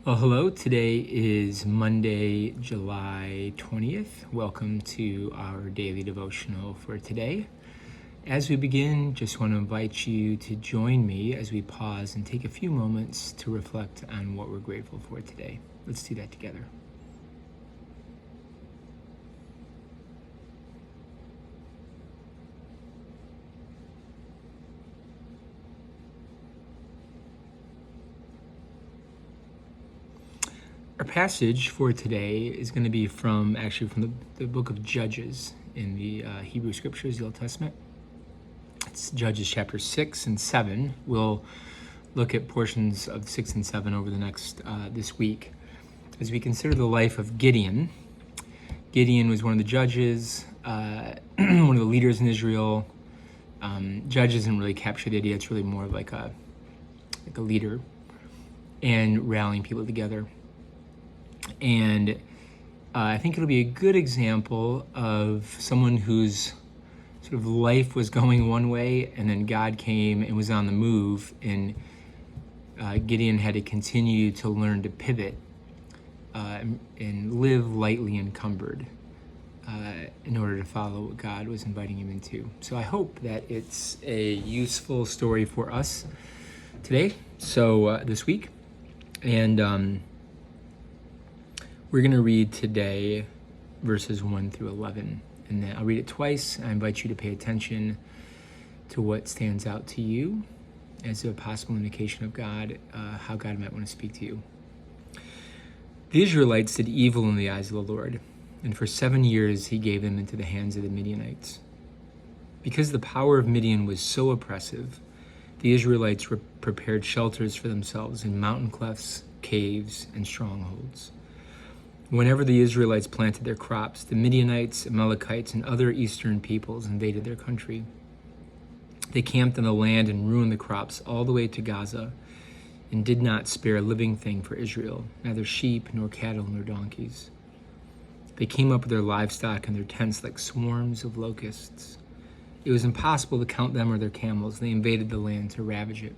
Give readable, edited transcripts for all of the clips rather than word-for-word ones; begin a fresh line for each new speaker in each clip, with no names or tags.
Well, hello. Today is Monday, July 20th. Welcome to our daily devotional for today. As we begin, just want to invite you to join me as we pause and take a few moments to reflect on what we're grateful for today. Let's do that together. Our passage for today is going to be from the book of Judges in the Hebrew Scriptures, the Old Testament. It's Judges chapter 6 and 7. We'll look at portions of 6 and 7 over the next this week as we consider the life of Gideon. Gideon was one of the judges, one of the leaders in Israel. Judge doesn't really capture the idea. It's really more of like a leader and rallying people together. And I think it'll be a good example of someone whose sort of life was going one way, and then God came and was on the move, and Gideon had to continue to learn to pivot and live lightly encumbered in order to follow what God was inviting him into. So I hope that it's a useful story for us today, this week. And we're going to read today verses 1 through 11. And then I'll read it twice. I invite you to pay attention to what stands out to you as a possible indication of God, how God might want to speak to you. The Israelites did evil in the eyes of the Lord, and for 7 years he gave them into the hands of the Midianites. Because the power of Midian was so oppressive, the Israelites prepared shelters for themselves in mountain clefts, caves, and strongholds. Whenever the Israelites planted their crops, the Midianites, Amalekites, and other eastern peoples invaded their country. They camped on the land and ruined the crops all the way to Gaza, and did not spare a living thing for Israel, neither sheep, nor cattle, nor donkeys. They came up with their livestock and their tents like swarms of locusts. It was impossible to count them or their camels. They invaded the land to ravage it.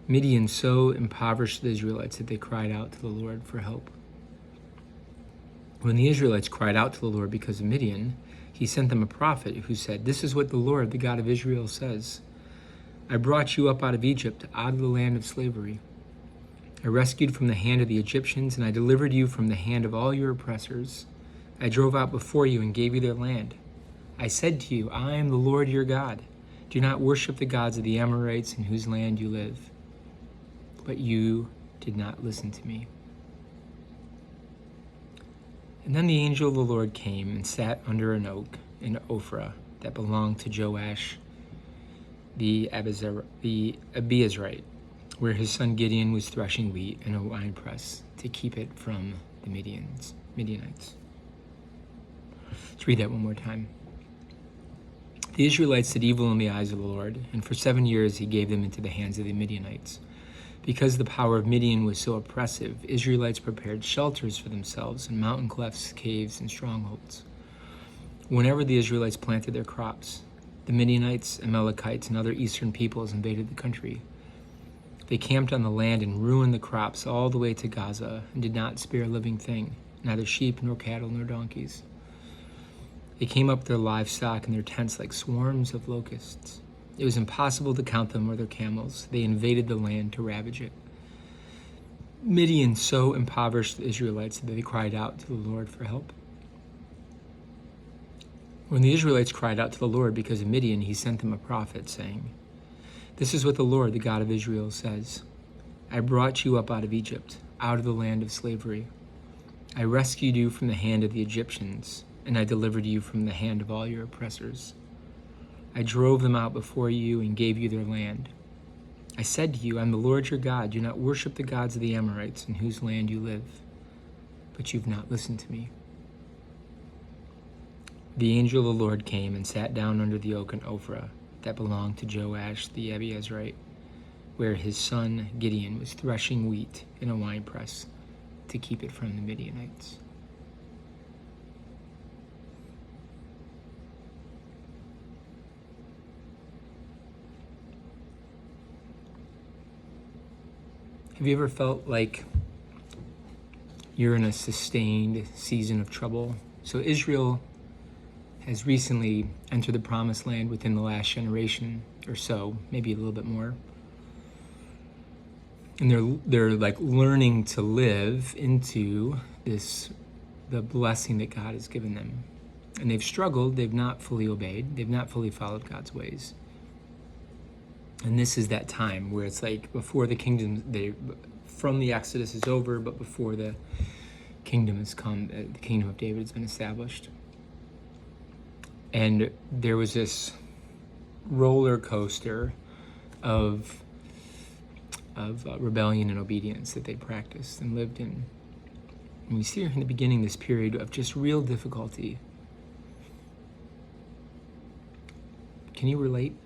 Midian so impoverished the Israelites that they cried out to the Lord for help. When the Israelites cried out to the Lord because of Midian, he sent them a prophet who said, "This is what the Lord, the God of Israel, says. I brought you up out of Egypt, out of the land of slavery. I rescued from the hand of the Egyptians, and I delivered you from the hand of all your oppressors. I drove out before you and gave you their land. I said to you, I am the Lord your God. Do not worship the gods of the Amorites in whose land you live." But you did not listen to me. And then the angel of the Lord came and sat under an oak in Ophrah that belonged to Joash the Abiezrite, where his son Gideon was threshing wheat in a winepress to keep it from the Midianites. Let's read that one more time. The Israelites did evil in the eyes of the Lord, and for 7 years he gave them into the hands of the Midianites. Because the power of Midian was so oppressive, Israelites prepared shelters for themselves in mountain clefts, caves, and strongholds. Whenever the Israelites planted their crops, the Midianites, Amalekites, and other eastern peoples invaded the country. They camped on the land and ruined the crops all the way to Gaza, and did not spare a living thing, neither sheep, nor cattle, nor donkeys. They came up with their livestock and their tents like swarms of locusts. It was impossible to count them or their camels. They invaded the land to ravage it. Midian so impoverished the Israelites that they cried out to the Lord for help. When the Israelites cried out to the Lord because of Midian, he sent them a prophet, saying, "This is what the Lord, the God of Israel, says. I brought you up out of Egypt, out of the land of slavery. I rescued you from the hand of the Egyptians, and I delivered you from the hand of all your oppressors. I drove them out before you and gave you their land. I said to you, I'm the Lord your God. Do not worship the gods of the Amorites in whose land you live. But you've not listened to me." The angel of the Lord came and sat down under the oak in Ophrah that belonged to Joash the Abiezrite, where his son Gideon was threshing wheat in a winepress to keep it from the Midianites. Have you ever felt like you're in a sustained season of trouble. So Israel has recently entered the promised land within the last generation or so, maybe a little bit more. And they're like learning to live into the blessing that God has given them. And they've struggled, they've not fully obeyed, they've not fully followed God's ways. And this is that time where it's like before the kingdom, from the Exodus is over, but before the kingdom has come, the kingdom of David has been established. And there was this roller coaster of rebellion and obedience that they practiced and lived in. And we see here in the beginning this period of just real difficulty. Can you relate?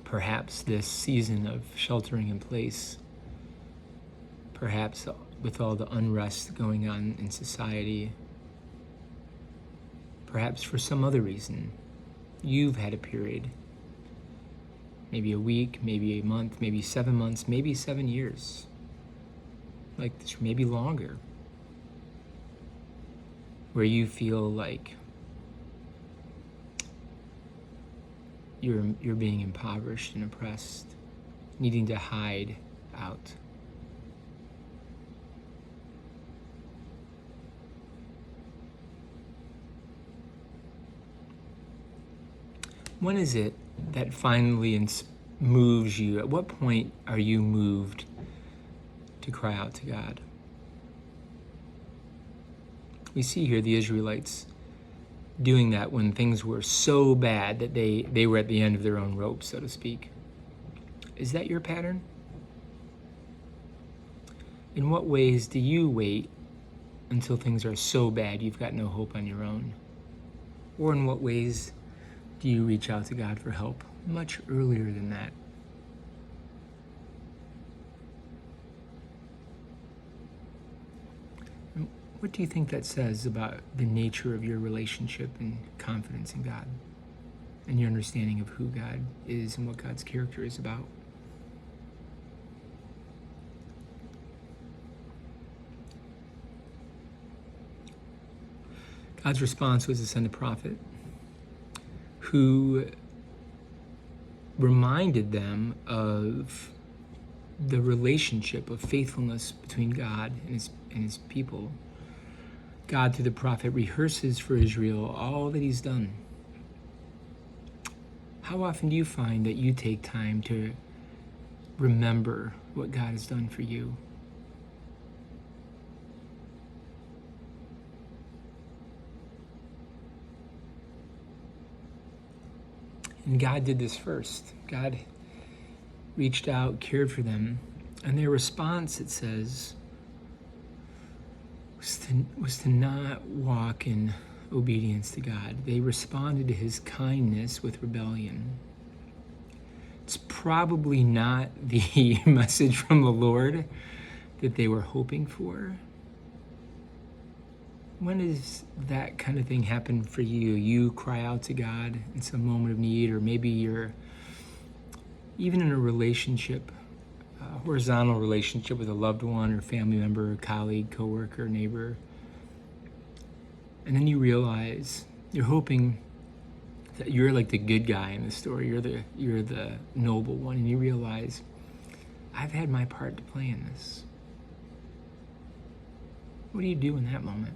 Perhaps this season of sheltering in place, perhaps with all the unrest going on in society, perhaps for some other reason, you've had a period, maybe a week, maybe a month, maybe 7 months, maybe 7 years, like this, maybe longer, where you feel like you're being impoverished and oppressed, needing to hide out. When is it that finally moves you? At what point are you moved to cry out to God? We see here the Israelites doing that when things were so bad that they were at the end of their own rope, so to speak. Is that your pattern? In what ways do you wait until things are so bad you've got no hope on your own? Or in what ways do you reach out to God for help much earlier than that? What do you think that says about the nature of your relationship and confidence in God and your understanding of who God is and what God's character is about? God's response was to send a prophet who reminded them of the relationship of faithfulness between God and his people. God, through the prophet, rehearses for Israel all that he's done. How often do you find that you take time to remember what God has done for you? And God did this first. God reached out, cared for them, and their response, it says, was to not walk in obedience to God. They responded to his kindness with rebellion. It's probably not the message from the Lord that they were hoping for. When does that kind of thing happen for you? You cry out to God in some moment of need, or maybe you're even in a relationship, a horizontal relationship with a loved one or family member, colleague, coworker, neighbor. And then you realize you're hoping that you're like the good guy in the story. You're the noble one, and you realize I've had my part to play in this. What do you do in that moment?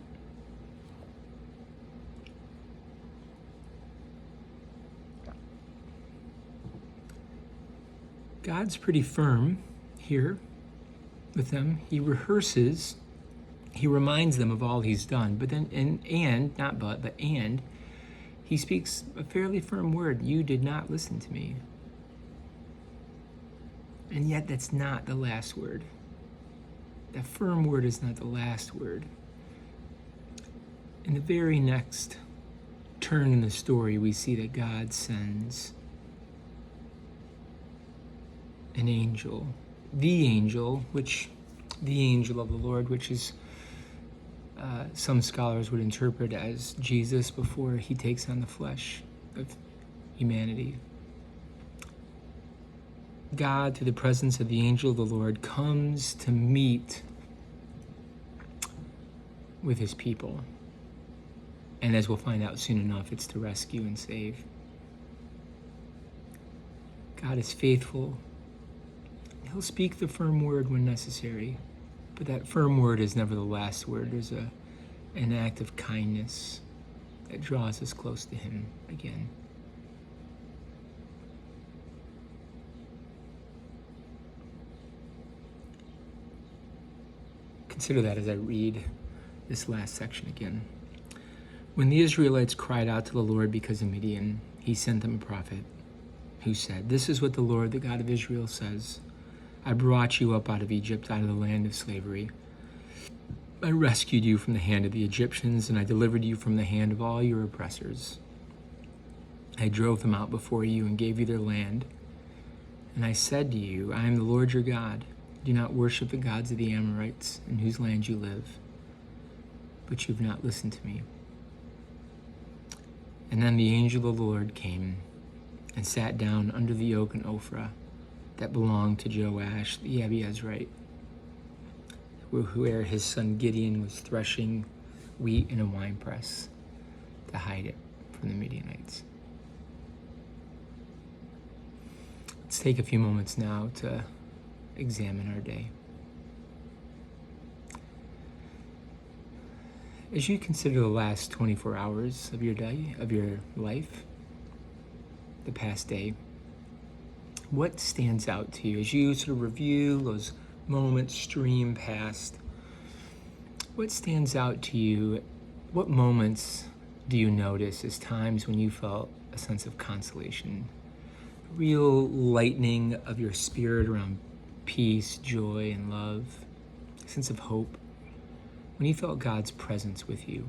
God's pretty firm here with them. He rehearses, he reminds them of all he's done, but then, and he speaks a fairly firm word. You did not listen to me. And yet that's not the last word. That firm word is not the last word. In the very next turn in the story, we see that God sends an angel, the angel of the Lord, which is some scholars would interpret as Jesus before he takes on the flesh of humanity. God, through the presence of the angel of the Lord, comes to meet with his people. And as we'll find out soon enough, it's to rescue and save. God is faithful. He'll speak the firm word when necessary, but that firm word is never the last word. There's an act of kindness that draws us close to him again. Consider that as I read this last section again. When the Israelites cried out to the Lord because of Midian, he sent them a prophet who said, "This is what the Lord, the God of Israel, says. I brought you up out of Egypt, out of the land of slavery. I rescued you from the hand of the Egyptians, and I delivered you from the hand of all your oppressors. I drove them out before you and gave you their land. And I said to you, I am the Lord your God. Do not worship the gods of the Amorites, in whose land you live. But you have not listened to me." And then the angel of the Lord came and sat down under the oak in Ophrah that belonged to Joash the Abiezrite, where his son Gideon was threshing wheat in a winepress to hide it from the Midianites. Let's take a few moments now to examine our day. As you consider the last 24 hours of your day, of your life, the past day, what stands out to you as you sort of review those moments, stream past? What stands out to you? What moments do you notice as times when you felt a sense of consolation, real lightening of your spirit around peace, joy, and love, a sense of hope, when you felt God's presence with you?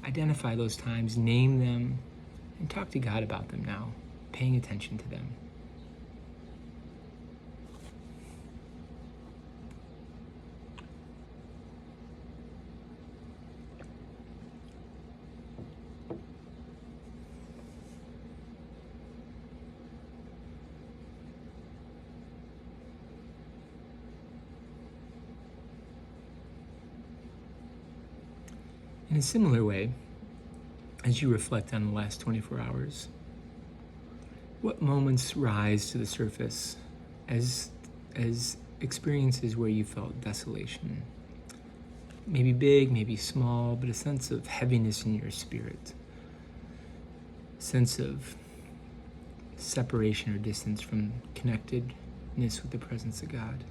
Identify those times, name them, and talk to God about them now, paying attention to them. In a similar way, as you reflect on the last 24 hours, what moments rise to the surface as experiences where you felt desolation? Maybe big, maybe small, but a sense of heaviness in your spirit, a sense of separation or distance from connectedness with the presence of God.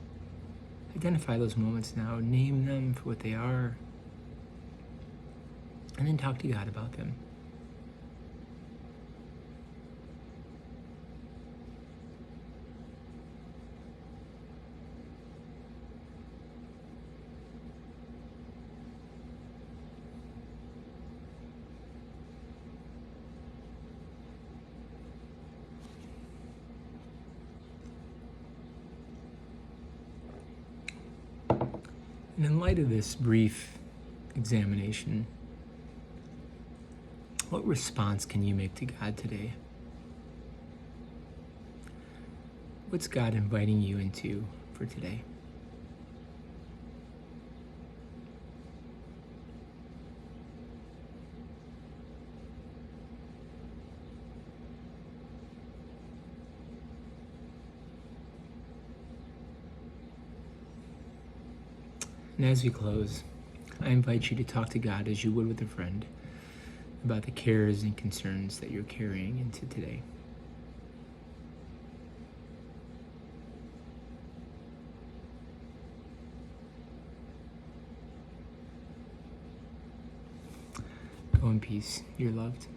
Identify those moments now, name them for what they are, and then talk to God about them. And in light of this brief examination, what response can you make to God today? What's God inviting you into for today? And as we close, I invite you to talk to God as you would with a friend about the cares and concerns that you're carrying into today. Go in peace. You're loved.